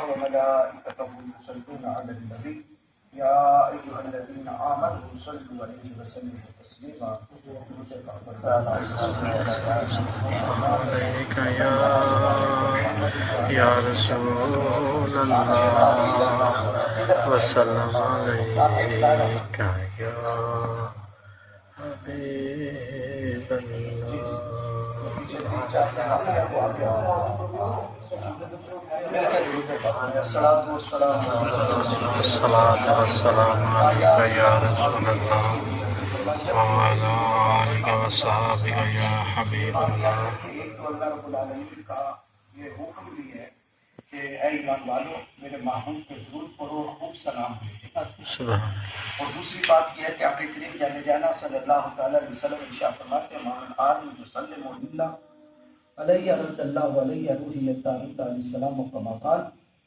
وملائكته يصلون على النبي يا أيها الذين آمنوا صلوا عليه وسلموا تسليما عليك يا رسول الله وسلم عليك يا حبيب الصلاة والسلام الصلاة والسلام عليك يا رسول الله وعلى آلك وصحبه يا حبيب الله. ایک تو اللہ رب العالمین کا یہ حکم بھی ہے کہ اے ایمان والو میرے محبوب کے درود پڑھو اور خوب سلام بھیجو. سبحان اور دوسری بات یہ ہے کہ آقا کریم جانے جانا صلی اللہ تعالی علیہ وسلم ارشاد فرماتے ہیں محمد آل وسلم اللہ علیہ رضی اللہ علیہ روحی علیہ السلام و کما قال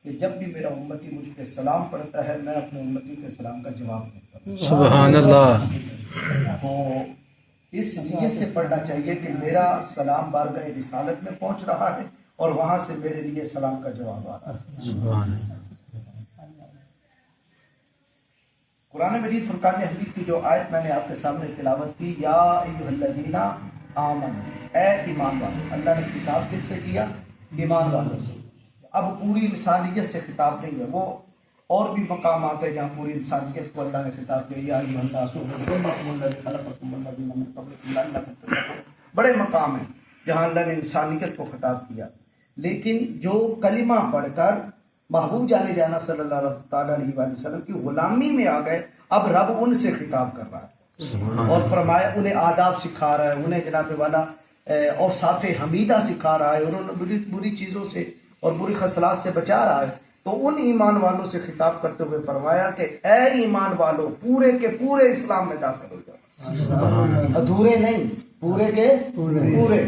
کہ جب بھی میرا امتی مجھ پہ سلام پڑھتا ہے میں اپنے امتی کے سلام کا جواب دیتا ہوں. سبحان اللہ. تو اس نیت سے پڑھنا چاہیے کہ میرا سلام بارگاہ رسالت میں پہنچ رہا ہے اور وہاں سے میرے لیے سلام کا جواب آ رہا ہے. سبحان اللہ. قرآن مجید فرقان حمید کی جو آیت میں نے آپ کے سامنے تلاوت کی یا ایھا الذین آمنوا اے ایمان والو، اللہ نے خطاب کس سے کیا؟ ایمان والوں سے. اب پوری انسانیت سے خطاب نہیں ہے، وہ اور بھی مقامات ہیں جہاں پوری انسانیت کو اللہ نے خطاب کیا یا ایھا الناس ربکم الذی خلقکم والذین من قبلکم لعلکم تتقون. بڑے مقام ہیں جہاں اللہ نے انسانیت کو خطاب کیا، لیکن جو کلمہ پڑھ کر محبوب جانے جانا صلی اللہ تعالیٰ علیہ وسلم کی غلامی میں آ گئے، اب رب ان سے خطاب کر رہا ہے اور فرمایا انہیں آداب سکھا رہا ہے، انہیں جناب والا اوصاف حمیدہ سکھا رہا ہے، انہیں بری چیزوں سے اور بری خصلات سے بچا رہا ہے. تو ان ایمان والوں سے خطاب کرتے ہوئے فرمایا کہ اے ایمان والوں پورے کے پورے اسلام میں داخل ہو جاؤ. ادھورے نہیں، پورے کے پورے.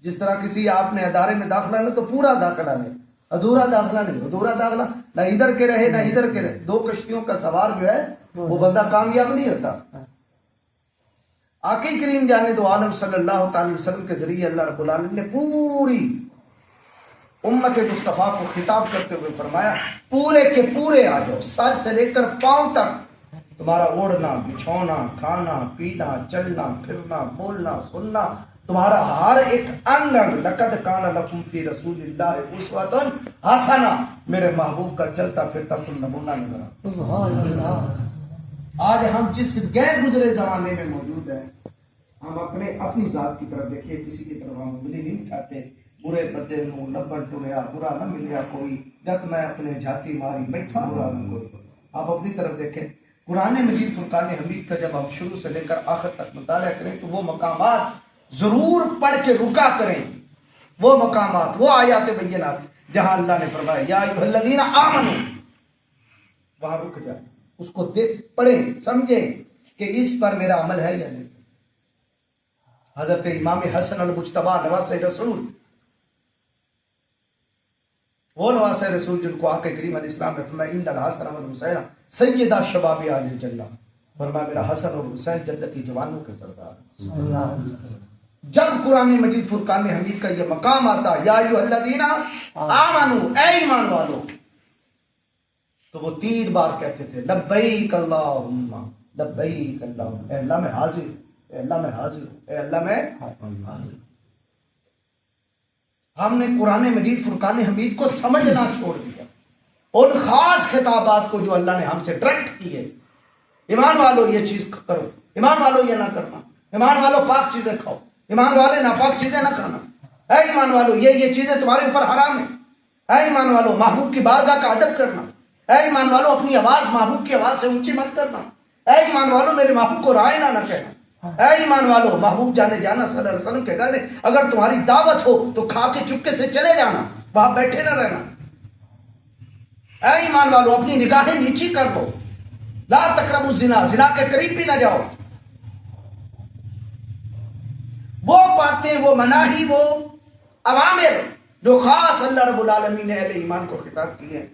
جس طرح کسی آپ نے ادارے میں داخلہ لے تو پورا داخلہ لے، ادھورا داخلہ نہیں. ادھورا داخلہ نہ ادھر کے رہے نہ ادھر کے رہے، دو کشتیوں کا سوار جو ہے وہ بندہ کامیاب نہیں ہوتا. آقا کریم جانے دو عالم صلی اللہ تعالی وسلم کے ذریعے اللہ رب العالمین نے پوری امت مصطفیٰ کو خطاب کرتے ہوئے فرمایا پورے کے پورے آ جاؤ، سر سے لے کر پاؤں تک تمہارا اوڑھنا بچھونا کھانا پینا چلنا پھرنا بولنا سننا، تمہارا ہر ایک انگ لقد کان لکم فی رسول اللہ اسوۃ حسنہ، میرے محبوب کا چلتا پھرتا تم نمونہ نظر آتا. آج ہم جس غیر گزرے زمانے میں موجود ہیں، ہم اپنی ذات کی طرف دیکھیے، کسی کی طرف ہم انگلی نہیں اٹھاتے. برے بدے نو لبن ٹریا برا نہ ملیا کوئی، جت میں اپنے جھاتی ماری بیٹھا برا نہ کوئی. آپ اپنی طرف دیکھیں، قرآن مجید فرقان حمید کا جب ہم شروع سے لے کر آخر تک مطالعہ کریں تو وہ مقامات ضرور پڑھ کے رکا کریں، وہ مقامات، وہ آیات بینات جہاں اللہ نے فرمایا یا ایھا الذین آمنوا، وہاں رک جائیں، اس کو پڑھیں سمجھیں کہ اس پر میرا عمل ہے یا نہیں. حضرت امام حسن المجتبیٰ نواسہ رسول، وہ نواسہ رسول جن کو آقا کریم علیہ السلام نے فرمایا ان الحسن والحسین سیدہ شباب اہل الجنہ، فرمایا میرا حسن اور حسین جنتی جوانوں کے سردار. جب قرآن مجید فرقان حمید کا یہ مقام آتا یا ایھا الذین آمنوا اے ایمان والو، تو وہ 3 بار کہتے تھے لبیک اللہم لبیک اللہم، اے اللہ میں حاضر ہوں، اے اللہ میں حاضر ہوں، اے اللہ میں حاضر ہوں. ہم نے قرآن مجید فرقان حمید کو سمجھنا چھوڑ دیا، ان خاص خطابات کو جو اللہ نے ہم سے ڈائریکٹ کیے، ایمان والو یہ چیز کرو، ایمان والو یہ نہ کرنا، ایمان والو پاک چیزیں کھاؤ، ایمان والے ناپاک چیزیں نہ کھانا، اے ایمان والو یہ چیزیں تمہارے اوپر حرام ہیں، اے ایمان والو محبوب کی بارگاہ کا ادب کرنا، اے ایمان والو اپنی آواز محبوب کی آواز سے اونچی مت کرنا، اے ایمان والو میرے محبوب کو رائے نہ کہنا، اے ایمان والو محبوب جانے جانا صلی اللہ علیہ وسلم کے گھر میں اگر تمہاری دعوت ہو تو کھا کے چپکے سے چلے جانا، وہاں بیٹھے نہ رہنا. اے ایمان والو اپنی نگاہیں نیچی کر لو، لا تقربوا الزنا، زنا کے قریب بھی نہ جاؤ. وہ باتیں، وہ مناہی، وہ اوامر جو خاص اللہ رب العالمین نے اہل ایمان کو خطاب کیے ہیں،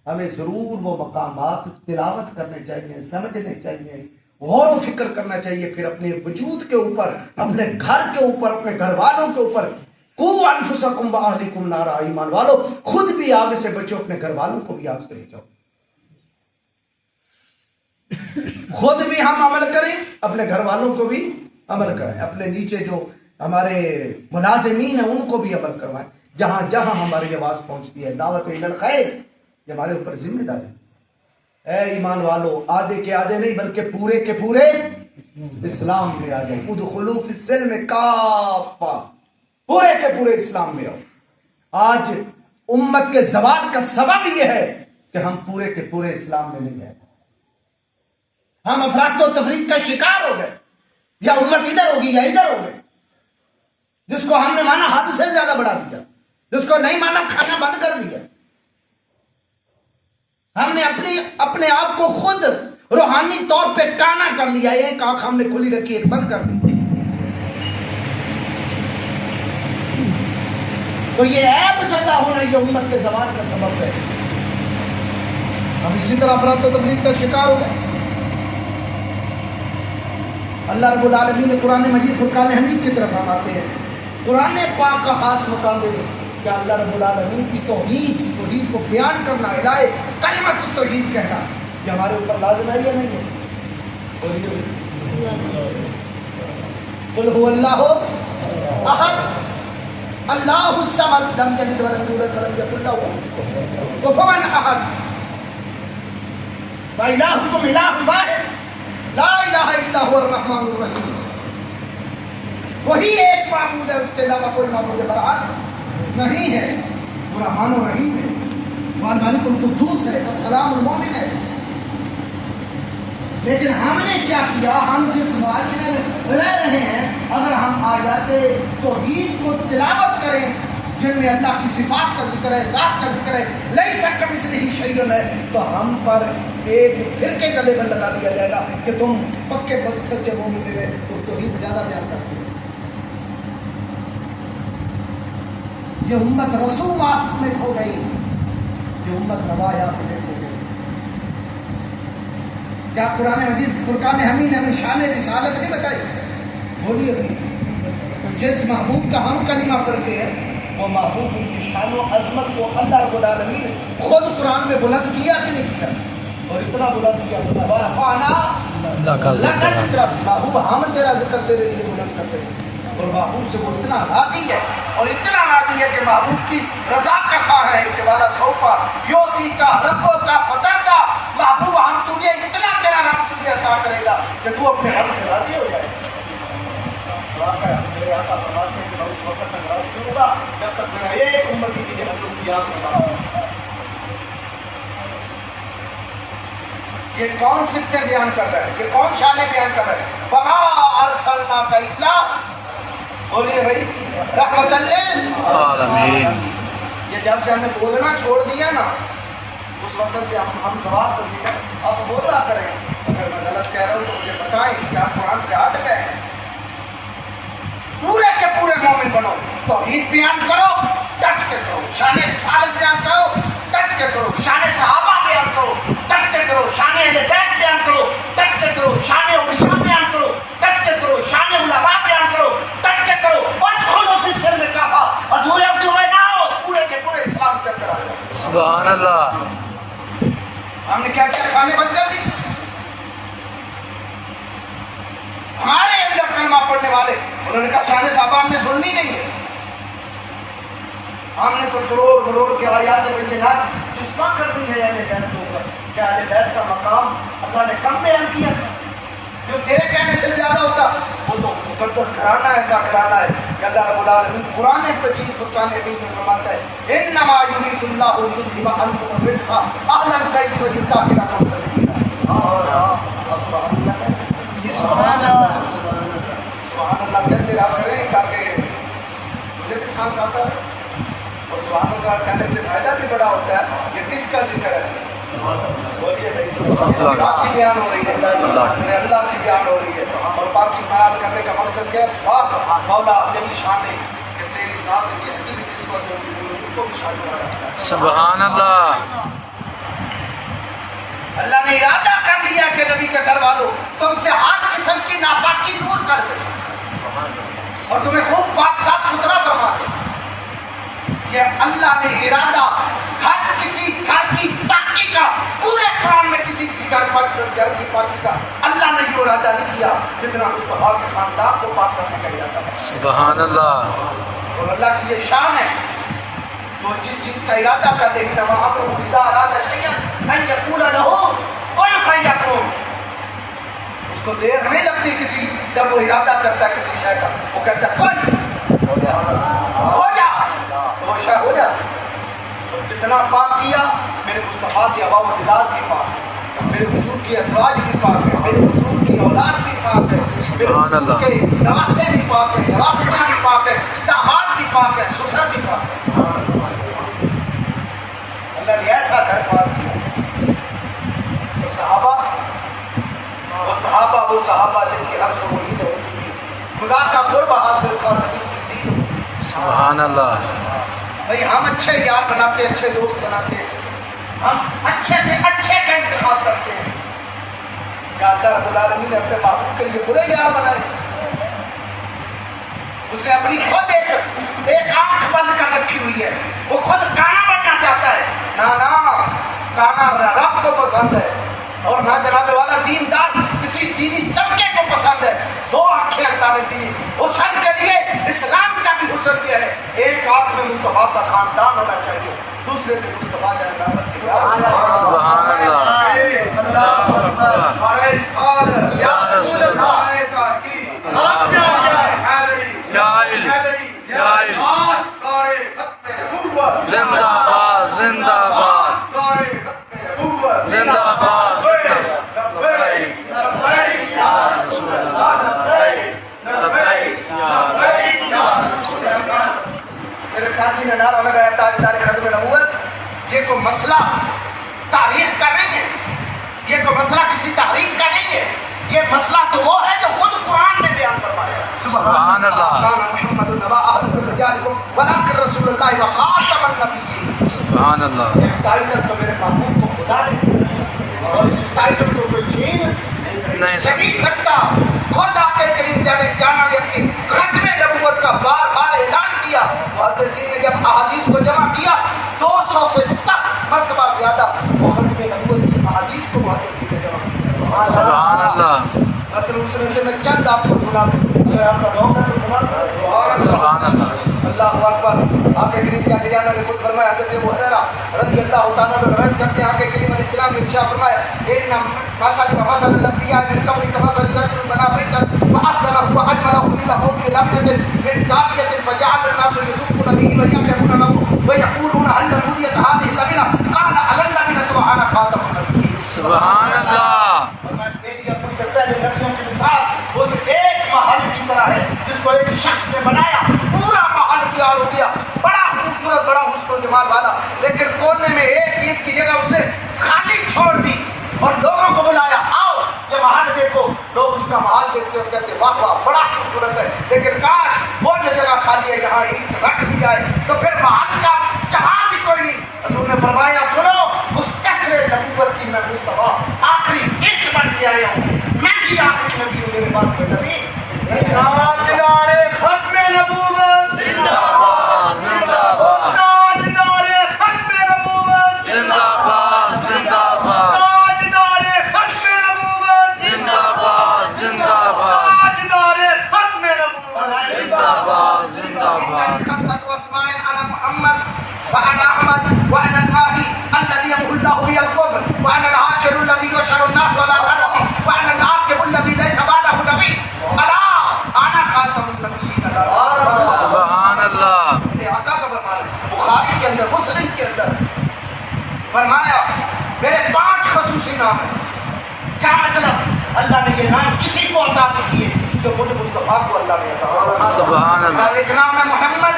ہمیں ضرور وہ مقامات تلاوت کرنے چاہیے، سمجھنے چاہیے، غور و فکر کرنا چاہیے، پھر اپنے وجود کے اوپر، اپنے گھر کے اوپر، اپنے گھر والوں کے اوپر قُوا أَنفُسَكُمْ وَأَهْلِكُمْ نَارًا، ایمان والو خود بھی آگ سے بچو، اپنے گھر والوں کو بھی آگ سے بچاؤ. خود بھی ہم عمل کریں، اپنے گھر والوں کو بھی عمل کریں، اپنے نیچے جو ہمارے ملازمین ہیں ان کو بھی عمل کروائیں. جہاں جہاں ہماری آواز پہنچتی ہے دعوت الی الخیر، یہ ہمارے اوپر ذمہ داری. اے ایمان والو آدھے کے آدھے نہیں بلکہ پورے کے پورے اسلام میں آ جائیں. ادخلوا فی السلم کافہ، پورے کے پورے اسلام میں آؤ. آج امت کے زوال کا سبب یہ ہے کہ ہم پورے کے پورے اسلام میں نہیں ہیں. ہم افراد و تفرید کا شکار ہو گئے، یا امت ادھر ہوگی یا ادھر ہو گئے. جس کو ہم نے مانا حد سے زیادہ بڑھا دیا، جس کو نہیں مانا کھانا بند کر دیا. ہم نے اپنے آپ کو خود روحانی طور پہ کانا کر لیا. ایک آنکھ ہم نے کھلی رکھی، ایک بند کر دی. تو یہ عیب زدہ ہونا یہ امت کے زوال کا سبب ہے. ہم اسی طرح افراد و تفرید کا شکار ہو گئے. اللہ رب العالمین نے قرآن مجید فرقان حمید کی طرف ہم آتے ہیں. قرآن پاک کا خاص مقام دے کہ اللہ رب العالمین کی توحید کو بیان کرنا، الہ کلمۃ التوحید کہنا، یہ ہمارے اوپر لازم ہے یا نہیں ہے؟ قل هو اللہ احد اللہ الصمد لم یلد ولم یولد ولم یکن له کفوا احد وإلہکم الہ واحد لا الہ الا هو الرحمن الرحیم. وہی ایک معبود ہے، اس کے علاوہ کوئی معبود برحق نہیں ہے. وہ رحمان الرحیم ہے، وہ الملک القدوس ہے، السلام المومن ہے. لیکن ہم نے کیا کیا؟ ہم جس معاشرے میں رہ رہے ہیں، اگر ہم آیات توحید کو تلاوت کریں جن میں اللہ کی صفات کا ذکر ہے، ذات کا ذکر ہے، لیس کمثلہ شیء ہے، تو ہم پر ایک فرقے کا لیبل لگا دیا جائے گا کہ تم پکے سچے مومن ہیں اور توحید زیادہ بیان کرتے ہیں. یہ امت رسومات میں کھو گئی، یہ امت روایات میں کھو گئی. کیا قرآن مجید فرقان حمید نے ہمیں شان رسالت نہیں بتائی؟ بولیے بھی. جس محبوب کا ہم کلمہ پڑھتے ہیں وہ محبوب کی شان و عظمت کو اللہ رب العالمین نے خود قرآن میں بلند کیا کہ نہیں کیا؟ اور اتنا بلند کیا ورفعنا لک ذکرک، محبوب ہم تیرا ذکر تیرے لیے بلند کرتے ہیں. اور محبوب سے وہ اتنا راضی ہے اور اتنا راضی ہے کہ محبوب کی رضا کا خواہ ہے کہ والا سوفا یوتی کا رب کا فتح کا. محبوب ہم تجھے اتنا تیرا رب تجھے عطا کرے گا کہ تو اپنے رب سے راضی ہو جائے. میرے آقا فرماتے ہیں کہ میں اس وقت تک راضی ہوں گا جب تک میرا ایک امتی کی جہنم کی آگ میں نہ. یہ کون صفتیں بیان کر رہا ہے؟ یہ کون شانیں بیان کر رہا ہے؟ وَمَا أَرْسَلْنَاكَ إِلَّا، بولیے بھائی، رحمت للعالمین. یہ جب سے ہم نے بولنا چھوڑ دیا نا اس وقت سے ہم سوال کر دیا. اب بولا کریں، اگر میں غلط کہہ رہا ہوں تو مجھے بتائیں کہ آپ قرآن سے ہٹ گئے ہیں. پورے کے پورے مومن بنو، توحید بیان کرو، ڈٹ کے کرو. شان رسالت بیان کرو، ڈٹ کے کرو. شان صحابہ بیان کرو، ڈٹ کے کرو. شان اہل بیت بیان کرو، ڈٹ کے کرو. شان اولیاء بیان کرو، ڈٹ کے کرو. شان علماء بیان کرو، ڈٹ کے کرو. وادخلوا فی السلم کافہ، ادھورے ادھورے نہ ہو، پورے کے پورے اسلام کے اندر آ جاؤ. سبحان اللہ. ہم نے کیا کیا؟ کھانے بند کر دی. ہمارے اندر کلمہ پڑھنے والے انہوں نے کہا شان صحابہ ہم نے سننی نہیں ہے. ہم نے تو کروڑ کے آیات بینات جسمہ کرنی ہے اہل بیت کے اوپر. کیا اہل بیت کا مقام اللہ نے کم بیان کیا تھا؟ جو تیرے کہنے سے زیادہ ہوتا وہ تو مقدس گھرانہ ایسا گھرانہ ہے کہ اللہ رب العالمین قرآن مجید فرقان حمید میں فرماتا ہے انما یرید اللہ لیذھب عنکم الرجس اہل البیت ویطہرکم تطہیرا. سبحان اللہ کیسے؟ سبحان اللہ سبحان اللہ کہتے رہا کریں تاکہ مجھے بھی سانس آتا ہے. اور سبحان اللہ کہنے سے فائدہ بھی بڑا ہوتا ہے. یہ کس کا ذکر ہے؟ بولیے بھائی. اللہ کی بیان ہو رہی ہے، اللہ کی بیان ہو رہی ہے. اور باقی بیان کرنے کا مقصد کیا ہے؟ پاک مولا تیری شان ہے کہ تیری ساتھ جس کی بھی نسبت ہوگی اس کو بھی شان بنا. سبحان اللہ. اللہ نے ارادہ کر لیا کہ نبی کے گھر والوں تم سے ہر قسم کی ناپاکی دور کر دے اور تمہیں خوب پاک صاف ستھرا فرما دے. اللہ نے ارادہ کسی گھر کی پاکی کا پورے قرآن میں کسی گھر کی پاکی کا اللہ نے یہ ارادہ نہیں کیا جتنا مصطفیٰ کے خاندان کو پاک کرنے کا ارادہ ہے۔ سبحان اللہ، اور اللہ کی یہ شان ہے، تو جس چیز کا ارادہ کر لے گا وہاں پر اذا ارادہ شیئا ان یقول له کن فیکون، اس کو دیر نہیں لگتی کسی جب وہ ارادہ کرتا ہے کسی شے کا، وہ کہتا ہے کن ہو جا تو وہ شے ہو جا۔ تو جتنا پاک کیا میرے مصطفیٰ کی آبا و اجداد بھی پاک ہے، میرے حضور کی ازواج بھی پاک ہے، میرے حضور کی اولاد بھی پاک ہے، میرے حضور کے نواسے بھی پاک ہے، نواسے بھی پاک ہے، داماد بھی پاک ہے، سسر بھی پاک ہے۔ اللہ نے ایسا گھر پاک کیا۔ وہ صحابہ جن کی ہر سو عید ہوتی تھی، خدا کا قرب حاصل تھا، نبی کی دین۔ سبحان اللہ، بھئی ہم اچھے یار بناتے ہیں، اچھے دوست بناتے ہیں، ہم اچھے سے اچھے کا انتخاب کرتے ہیں، یا اللہ رب العالمین نے اپنے محبوب کے لیے برے یار بنائے؟ اسے اپنی خود ایک آنکھ بند کر رکھی ہوئی ہے، وہ خود کانا بننا چاہتا ہے، نہ کانا رب کو پسند ہے، اور نہ جناب والا دیندار کسی دینی طبقے کو پسند ہے۔ دو آنکھیں اللہ نے دی حسن کے لیے، اسلام کا بھی حسن بھی ہے، ایک آنکھ میں مصطفیٰ کا خاندان ہونا چاہیے، دوسرے میں مصطفیٰ کا نام۔ سبحان اللہ، اللہ اکبر، ہمارے سال یا رسول اللہ کی آپ جا حیدری یا علی، یا علی، زندہ باد، زندہ باد، زندہ باد، میرے ساتھی نے نعرہ لگایا تاجدار ختم نبوت، یہ کوئی مسئلہ تاریخ کا نہیں ہے، یہ کوئی مسئلہ کسی تحریک کا نہیں ہے، یہ مسئلہ تو وہ ہے جو خود قرآن نے بیان فرمایا۔ سبحان اللہ، کان محمد نبا احد من رجالکم ولکن رسول اللہ وخاتم النبیین۔ سبحان اللہ، یہ ٹائٹل تو میرے محبوب کو خدا نے دیا، اور اس ٹائٹل کو کوئی چھین نہیں سکتا۔ خود آ کے کریم جانا نے اپنی ختم نبوت کا بار بار اعلان کیا، محدثین نے جب احادیث کو جمع کیا 200 سے 10 مرتبہ زیادہ وہ ختم نبوت کی احادیث کو محدثین نے جمع کیا۔ سبحان اللہ، بس دوسرے سے میں چند آپ کو سنا دوں، اگر آپ کا ذوق ہے تو سنا دوں۔ سبحان اللہ، اللہ اکبر۔ آپ کے کریم کیا جانا نے خود فرمایا، حضرت ابو ہریرہ رضی اللہ تعالیٰ عنہ روایت کرتے ہیں، آپ کے کریم علیہ السلام نے ارشاد فرمایا ان مثل مثل الانبیاء من قبل كمثل رجل بنى بيتا فاحسنه واجمله الا موضع لبنه من زاويه فجعل الناس يذوقون به ويعجبون له ويقولون هل نوديت هذه اللبنه قال على اللبنه وانا خاتم النبيين۔ سبحان اللہ، میری ابو سے پہلے نبیوں کی مثال اس ایک محل کی طرح ہے جس کو ایک شخص نے بنایا، پورا محل تیار ہو گیا، بڑا خوبصورت، بڑا حسن و جمال والا، لیکن کونے میں ایک اینٹ کی جگہ اس نے خالی چھوڑ دی اور لوگوں کو بلایا، آؤ یہ محل دیکھو۔ لوگ اس کا محل دیکھتے اور کہتے واہ واہ بڑا خوبصورت ہے، لیکن کاش وہ جو جگہ خالی ہے یہاں اینٹ رکھ دی جائے تو پھر محل کا جہاں بھی کوئی نہیں۔ حضور نے فرمایا سنو، اس کسر نبوت کی میں مصطفیٰ آخری اینٹ بن کے آیا ہوں، میں بھی آخری نبی ہوں، میرے بعد کوئی نبی نہیں۔ تاجدار ختم نبوت زندہ باد، زندہ باد، تاجدار ختم نبوت زندہ باد، زندہ باد، تاجدار ختم نبوت زندہ باد، زندہ باد، تاجدار ختم نبوت زندہ باد، زندہ باد، خمسة أسماء أنا محمد وأنا أحمد وأنا الماهي الذي يمحو الله به الكفر وأنا العاشر الذي يحشر الناس على غضبي وأنا العاقب الذي ليس بعده نبي ألا أنا خاتم النبيين۔ سبحان اللہ، میرے آقا کا فرمان بخاری کے اندر، مسلم کے اندر فرمایا میرے 5 خصوصی نام ہیں۔ کیا مطلب؟ اللہ نے یہ نام کسی کو عطا نہیں کیے جو مجھے مصطفیٰ کو اللہ نے عطا کیا۔ سبحان اللہ، ایک نام ہے محمد،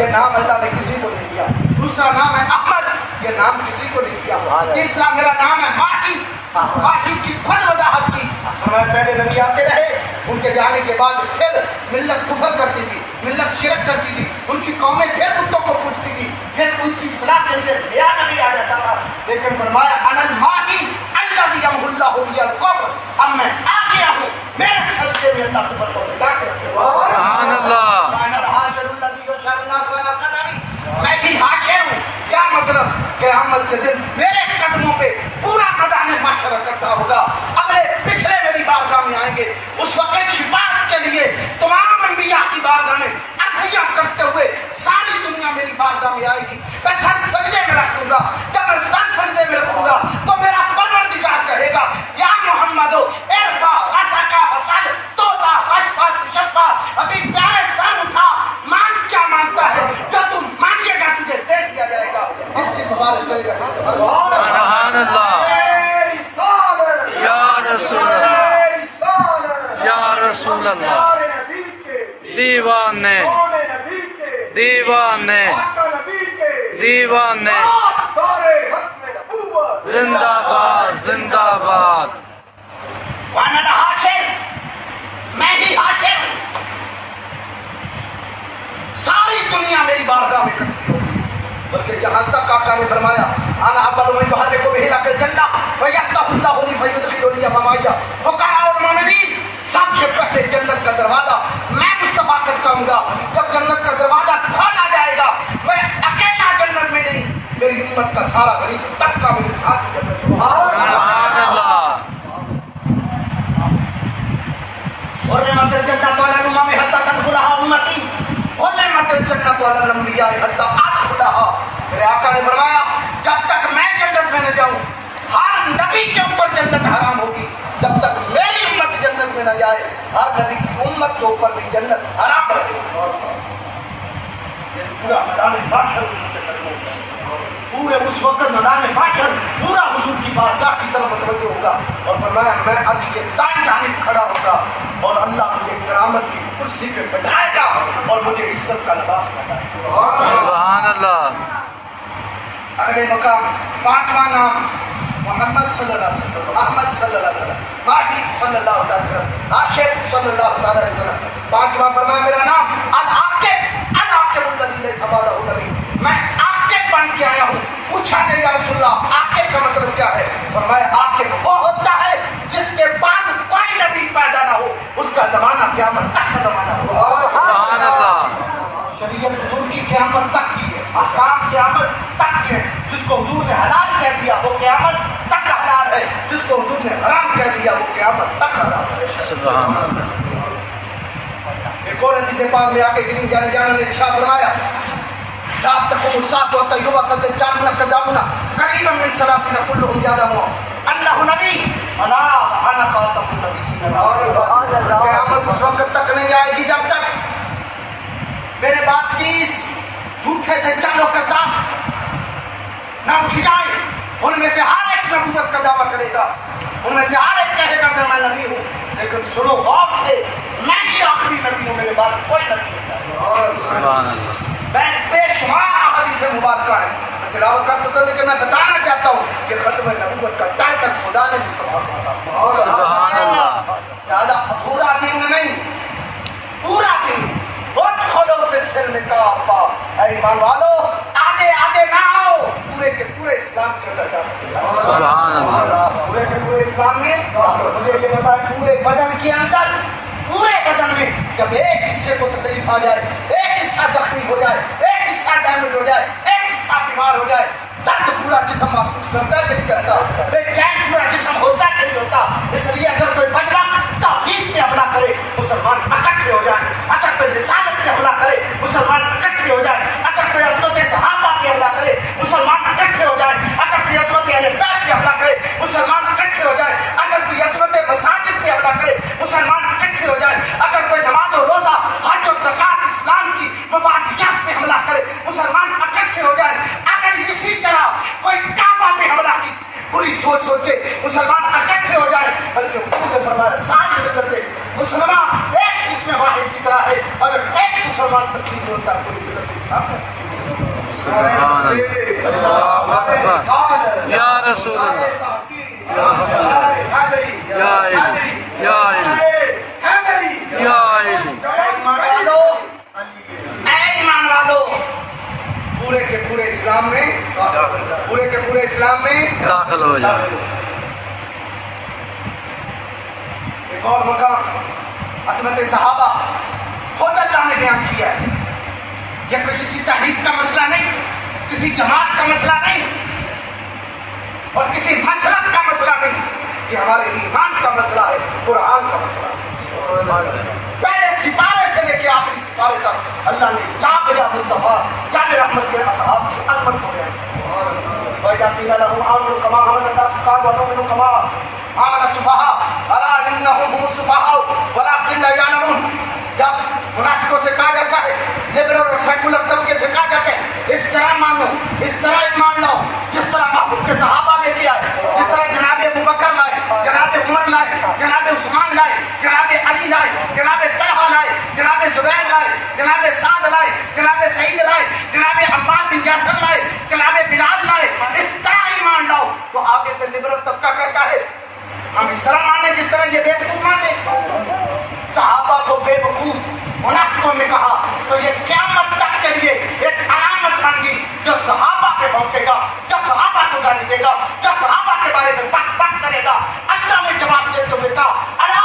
یہ نام اللہ نے کسی کو نہیں دیا۔ دوسرا نام ہے احمد، یہ نام کسی کو نہیں دیا۔ تیسرا میرا نام ہے ماہی، ماہی کی خود وضاحت کی، ہمارے پہلے نبی آتے رہے، ان کے جانے کے بعد پھر ملت کفر کرتی تھی، ملت شرک کرتی تھی، ان کی قومیں پھر بتوں کو پوچھتی تھی، پھر ان کی اصلاح کے لیے نیا نبی آ جاتا تھا، لیکن فرمایا انا الماہی الذی یمحو اللہ بہ الکفر، اب میں آ گیا ہوں، میرے صدقے میں اللہ کفر کو مٹا کے رکھے۔ سبحان اللہ، انا العاشر الذی یحشر الناس علی قدمی قیامت کے دن میرے قدموں پہ پورا میدان محشر اکٹھا ہوگا. اگلے پچھلے میری بارگاہ میں آئیں گے. اس وقت شفاعت کے لیے تمام انبیاء کی بارگاہ میں عرضیاں کرتے ہوئے ساری دنیا میری بارگاہ میں آئے گی. میں سر سجدے میں رکھ دوں گا. جب میں سر سجدے میں رکھوں گا تو میرا پروردگار کہے گا یا محمد ارفع رأسک وسل توتا اشفع شفع. ابھی پیارے سر اٹھا, مانگ کیا مانگتا ہے, جو تم مانگے گا تجھے دے دیا جائے گا. اس کی سفارش کرے گا. سبحان اللہ. یا رسول اللہ, یا رسول اللہ. دیوانے دیوانے دیوانے, زندہ باد زندہ باد. وانا حاشر, میں ہی حاشر ہوں. ساری دنیا میری بارگاہ میں اکٹھی ہوگی. بلکہ یہاں تک آقا نے فرمایا انا اول من يحرك به لك الجنہ ويفتح الله لي فيدخلني ممایا. فقراء اور مومنین, سب سے پہلے جنت کا دروازہ میں مصطفیٰ کرتا ہوں گا. جب جنت کا دروازہ کھولا جائے گا, میں اکیلا جنت میں نہیں, میری امت کا سارا غریب تک کا میرے ساتھ جنت. سبحان اللہ. حرمت الجنة على الأمم حتى تدخلها أمتي حرمت الجنة على الأنبياء حتى أدخلها. میرے آقا نے فرمایا جب تک میں جنت میں نہ جاؤں ہر نبی کے اوپر جنت حرام ہوگی. جب تک میری امت جنت میں نہ جائے ہر نبی کی امت کے اوپر بھی جنت حرام رہے. پورا میدان محشر پورے اس وقت میدان محشر پورا حضور کی بارگاہ کی طرف متوجہ ہوگا اور فرمایا میں عرش کے دائیں جانب کھڑا ہوگا اور اللہ مجھے کرامت کی کرسی پہ بٹھائے گا اور مجھے عزت کا لباس پہنائے گا. سبحان اللہ. اگلے مقام پانچواں نام محمد صلی اللہ علیہ وسلم, احمد صلی اللہ علیہ وسلم, ماہی صلی اللہ علیہ وسلم, عاشق صلی اللہ علیہ وسلم. پانچواں فرمایا میرا نام العاقب الذی لیس بعدہ نبی. میں عاقب بن کے آیا ہوں. پوچھا کہ یا رسول اللہ عاقب کا مطلب کیا ہے؟ فرمایا عاقب وہ ہوتا ہے جس کے بعد کوئی نبی پیدا نہ ہو, اس کا زمانہ قیامت تک کا زمانہ ہو. سبحان اللہ. شریعت حضور کی قیامت تک کی ہے, احکام قیامت تک کے ہیں. جس کو حضور نے حلال کہہ دیا وہ قیامت تک حلال ہے, جس کو حضور نے حرام کہہ دیا وہ قیامت تک حرام ہے. سبحان اللہ. ایک اور حدیث پاک میں آ کے گرین جانے جانا نے ارشاد فرمایا لا تقوم الساعة حتى يبعث الدجال يقتدون قريبا من ثلاثين كلهم يعلمون انه نبی الا انا خاتم النبیین. قیامت اس وقت تک نہیں آئے گی جب تک میرے بعد 30 جھوٹے دجال و کذاب نہ اٹھ جائیں. ان میں سے ہر ایک نبوت کا دعویٰ کرے گا, ان میں سے ہر ایک کہے گا کہ میں نبی ہوں, لیکن سنو غور سے میں ہی آخری نبی ہوں, میرے بعد کوئی نبی نہیں. سبحان اللہ. میں بے شمار احادیث مبارکہ ہیں میں تلاوت کر سکتا ہوں, لیکن میں بتانا چاہتا ہوں کہ ختم نبوت کا ٹائٹل خدا نے مصطفیٰ. سبحان اللہ. لہٰذا پورا دین نہیں, پورا دین ادخلوا فی السلم کافہ. اے ایمان والو آدھے آدھے نہ آؤ, پورے کے پورے اسلام کے اندر جاؤ. سبحان اللہ. پورے کے پورے اسلام میں مجھے یہ بتا پورے بدن کے اندر, پورے بدن میں جب ایک حصے کو تکلیف آ جائے, ایک حصہ زخمی ہو جائے, ایک حصہ ڈیمیج ہو جائے, ایک حصہ بیمار ہو جائے, درد پورا جسم محسوس کرتا ہے کہ نہیں کرتا, بے چین پورا جسم ہوتا ہے کہ نہیں ہوتا. اس لیے اگر کوئی بندہ توحید پہ حملہ کرے مسلمان اکٹھے ہو جائیں, اگر کوئی رسالت پہ حملہ کرے مسلمان اکٹھے ہو جائیں, اگر کوئی عصمت صحابہ پہ حملہ کرے مسلمان اکٹھے ہو جائیں, اگر کوئی عصمت اہل بیت پہ حملہ کرے مسلمان اکٹھے ہو جائیں, اگر کوئی عصمت مساجد پہ حملہ کرے مسلمان اکٹھے ہو جائیں, اگر کوئی نماز و روزہ حج اور زکات اسلام کی مبادیات پہ حملہ کرے مسلمان اکٹھے ہو جائیں, اگر اسی طرح کوئی کعبہ پہ حملہ کی بری سوچ سوچے مسلمان اکٹھے ہو جائیں. بلکہ حضور نے فرمایا ساری ملتیں مسلمان ایک جسم واحد کی طرح ہے, اگر ایک مسلمان تقسیم ہوتا ہے پوری ملت اسلام ہے. سبحان اللہ. یا رسول اللہ. یا علی, یا علی, یا علی. ایمان والو پورے کے پورے اسلام میں, پورے کے پورے اسلام میں داخل ہو جائے. ایک اور مقام عصمت صحابہ خود اللہ نے بیان کیا ہے. یہ کوئی کسی تحریک کا مسئلہ نہیں, کسی جماعت کا مسئلہ نہیں, اور کسی مسلک کا مسئلہ نہیں، یہ ہمارے ایمان کا مسئلہ ہے، قرآن کا مسئلہ ہے۔ پہلے سپارے سے لے کے آخری سپارے تک اللہ نے چاپ یا مصطفیٰ جان رحمت کے اصحاب کی عظمت کو بیان کیا۔ وَإِذَا قِيلَ لَهُمْ آمِنُوا كَمَا آمَنَ النَّاسُ قَالُوا وَنُؤْمِنُ كَمَا آمَنَ السُّفَهَاءُ أَلَا إِنَّهُمْ هُمُ السُّفَهَاءُ وَلَٰكِن لَّا يَعْلَمُونَ۔ جب منافقوں سے کہا جاتا ہے، لبرل اور سیکولر طبقے سے کہا جاتا ہے اس طرح مانو، اس طرح ایمان لاؤ جس طرح محبوب کے صحابہ لے کے آئے، جس طرح جناب ابوبکر لائے، جناب عمر لائے، جناب عثمان لائے، جناب علی لائے، جناب طلحہ لائے، جناب زبیر لائے، جناب سعد لائے، جناب سعید لائے، جناب عمار بن یاسر لائے، جناب بلال لائے، اس طرح ایمان لاؤ۔ تو آگے سے لبرل طبقہ کہتا ہے ہم اس طرح مانے جس طرح یہ بیوقوف مانے۔ صحابہ کو بے وقوف منافقوں نے کہا تو یہ قیامت تک کے لیے ایک علامت بن گئی، جو صحابہ پہ بھونکے گا، جو صحابہ کو گالی دے گا، جو صحابہ کے بارے میں بک بک کرے گا۔ اللہ نے جواب دیتے ہوئے کہا الا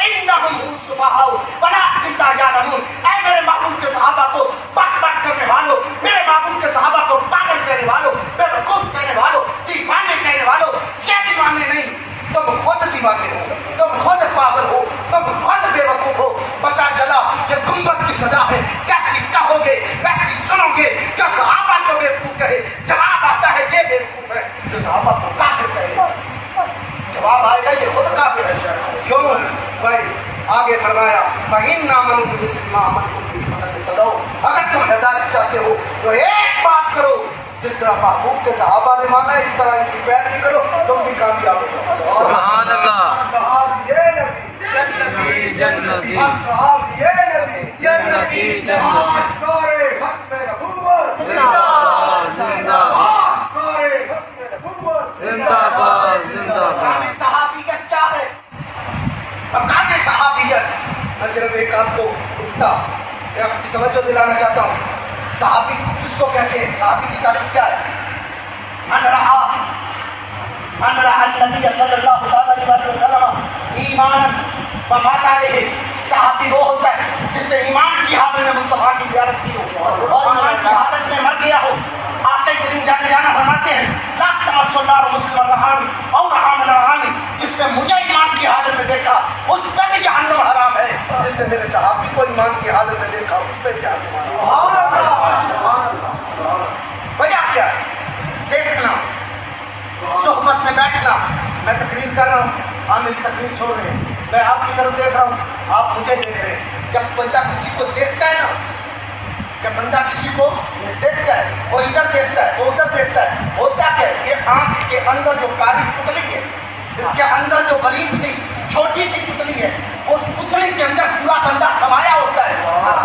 انہم هم السفہاء ولکن لا یعلمون۔ اے میرے محبوب کے صحابہ کو بک بک کرنے والوں، میرے محبوب کے صحابہ کو پاگل کہنے والوں، بے وقوف کہنے والوں، دیوانے کہنے والوں، یہ دیوانے نہیں، تم خود دیوانے ہو، تم خود پاگل ہو، تم خود بے وقوف ہو۔ پتا چلا کہ گنبد کی سزا ہے، کیسی کہو گے ویسی سنو گے۔ جو صحابہ کو بے وقوف کہے جواب آتا ہے یہ بے وقوف ہے، جو صحابہ کو کافر کہے جواب آئے گا یہ خود کافر ہے۔ کیوں بھائی؟ آگے فرمایا فَإِنْ آمَنُوا بِمِثْلِ مَا آمَنْتُم بِهِ فَقَدِ اهْتَدَوْا۔ اگر تم ہدایت چاہتے ہو تو ایک بات کرو، جس طرح محبوب کے صحابہ نے مانا ہے اس طرح ان کی پیروی کرو، تم بھی کامیاب ہو جاؤ۔ سبحان اللہ، صحابی نبی جنتی، صحابی نبی جنتی، آج دور ختم نبوت زندہ باد زندہ باد، دور ختم نبوت زندہ باد زندہ باد۔ مقام صحابیت کیا ہے؟ مقام صحابیت میں صرف ایک آپ کو اٹھتا میں آپ کی توجہ دلانا چاہتا ہوں۔ صحابی کس کو کہتے ہیں؟ صحابی کی تعریف کیا ہے؟ من رہا النبی صلی اللہ علیہ وسلم ایمانا ومات علیہ۔ صحابی وہ ہوتا ہے جس نے ایمان کی حالت میں مصطفیٰ کی زیارت کی ہو اور ایمان کی حالت میں مر گیا ہو۔ آقا کریم جانے جانا فرماتے ہیں لا تمس النار مسلم رہانی اور رحام رہانی، جس نے مجھے ایمان کی حالت میں دیکھا اس پہ بھی جہنم حرام ہے، جس نے میرے صحابی کو ایمان کی حالت میں دیکھا اس پہ بھی جہنم حرام ہے۔ وجہ کیا ہے؟ دیکھنا، صحبت میں بیٹھنا۔ میں تقریر کر رہا ہوں، آپ میری تقریر سن رہے ہیں، میں آپ کی طرف دیکھ رہا ہوں، آپ مجھے دیکھ رہے ہیں۔ جب بندہ کسی کو دیکھتا ہے نا، جب بندہ کسی کو دیکھتا ہے، وہ ادھر دیکھتا ہے، وہ ادھر دیکھتا ہے، ہوتا کیا ہے؟ یہ آنکھ کے اندر جو کالی پتلی ہے، اس کے اندر جو غریب سی چھوٹی سی پتلی ہے، اس پتلی کے اندر پورا بندہ سمایا ہوتا ہے۔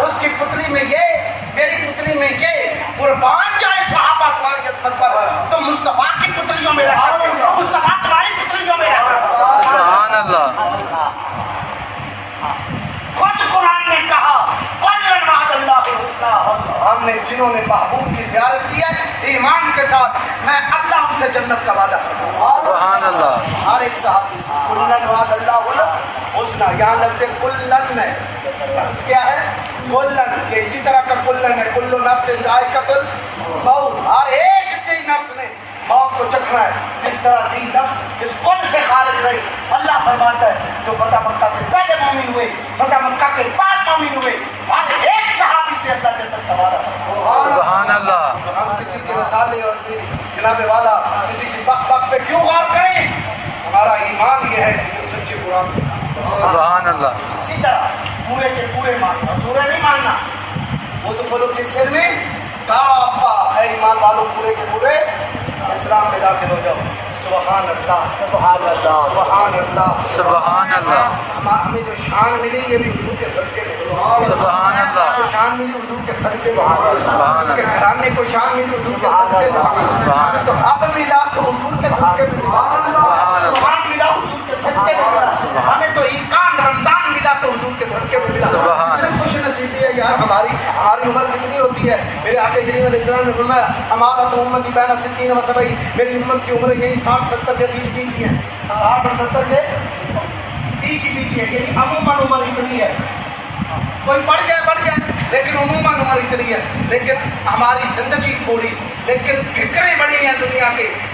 اس کی پتلی میں یہ، میری پتلی میں یہ، قربان جائے صحابہ تمہاری عظمت پر، تم مصطفیٰ کی پتلیوں میں رہتے ہو، مصطفیٰ تمہاری پتلیوں میں رہتے ہو۔ سبحان اللہ، خود قرآن نے کہا قَلًّا وَعَدَ اللَّهُ الْحُسْنَىٰ، ہم نے جنہوں نے محبوب کی زیارت کی ہے ایمان کے ساتھ، میں اللہ ان سے جنت کا وعدہ کرتا ہوں۔ سبحان اللہ، ہر ایک صحابی سے قُلًّا وَعَدَ اللَّهُ الْحُسْنَىٰ، یہاں لفظ کُلًّا ہے، لفظ کیا ہے؟ کُلًّا، یہ اسی طرح کا کُلًّا ہے، کُلُّ نَفْسٍ ذائقۃ الموت، ہر ایک چیز نفس نے موت کو چکھنا ہے۔ جس طرح ذی نفس اس کل سے خارج رہی، اللہ فرماتا ہے جو فتح مکہ سے پہلے مومن ہوئے، فتح مکہ کے بعد مومن ہوئے، ہر ایک صحابی سے اللہ جنت کا وعدہ کرتا ہے۔ سبحان اللہ، ہم کسی کے رسالے اور جناب والا کسی کی بک بک پہ کیوں غور کریں؟ ہمارا ایمان یہ ہے کہ وہ سچے قرآن۔ سبحان اللہ، اسی طرح پورے کے پورے ماننا، پورے نہیں ماننا، وہ تو خلو فی السلم کافہ، اے ایمان والوں پورے کے پورے اسلام میں داخل ہو جاؤ۔ سبحان اللہ، سبحان اللہ، سبحان اللہ، سبحان اللہ، ہمیں جو شان ملی یہ بھی حضور کے صدقے میں۔ سبحان اللہ، جو شان ملی حضور کے صدقے میں، سبحان حضور کے اللہ، گھرانے کو شان ملی حضور کے صدقے میں، تو اب ملا تو حضور کے صدقے میں ملا، قرآن ملا حضور کے صدقے میں ملا، ہمیں تو ایقان رمضان ملا تو حضور کے صدقے میں ملا۔ سبحان اتنی خوش نصیبی ہے یار، ہماری عمر کتنی ہوتی ہے؟ میرے آقا کریم علیہ السلام نے فرمایا ہمارا تو امت بین 60 و 70، میری امت کی عمر یہی 60-70 کے بیچ بیچ ہے، 60 اور 70 کے بیچ بیچ ہے، یعنی عموماً عمر اتنی ہے، کوئی بڑھ جائے لیکن عموماً عمر اتنی ہے، لیکن ہماری زندگی تھوڑی، لیکن فکریں بڑی ہیں دنیا کے،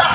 10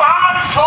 500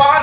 5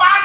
5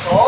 100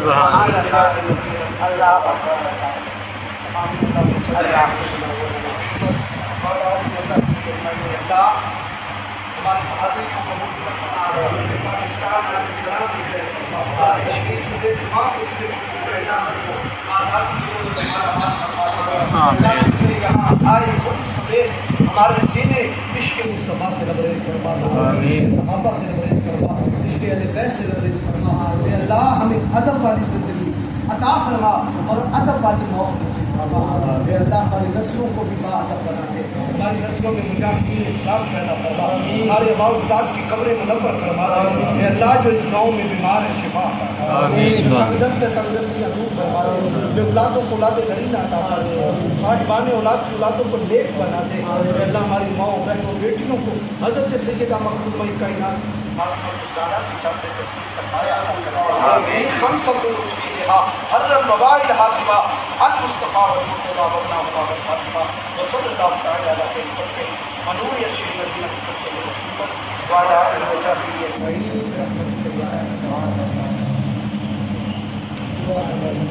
سبحان ہمارے صحابی کو قبول فرما، پاکستان علیہ السلام کی خیر فرما، کشمیر سے دے تمام مسلم آزادی کی اللہ کے یہاں آئے خود سمیت ہمارے سینے عشق مصطفیٰ سے لبریز فرما، عشق صحابہ سے لبریز فرما، عشق اہل بیت سے لبریز فرما۔ اے اللہ ہمیں ادب والی زندگی عطا فرما اور ادب والی موت نصیب فرما۔ اے اللہ ہماری نسلوں کو بھی با ادب بنا دے، ہماری نسلوں میں مجاہدین اسلام پیدا فرما، ہمارے ماں اجداد کی قبریں منور فرما دے۔ اے اللہ جو اس گاؤں میں بیمار ہے شفا تنگدست ہے تنگدستی دور فرما دے، بے اولادوں کو اولاد نرین عطا فرما، صاحبان اولاد کی اولادوں کو نیک بنا دے۔ اے اللہ ہماری ماں بہنوں بیٹیوں کو حضرت سیدہ مخدومہ کائنات خمسة فيها حر الوباء الحاكمة المصطفى والمرتضى والنعمة والفاطمة وصلى الله تعالى على خير خلقه ونور يشفي الذين في قلوبهم وعلى آله وصحبه أجمعين برحمتك يا أرحم الراحمين.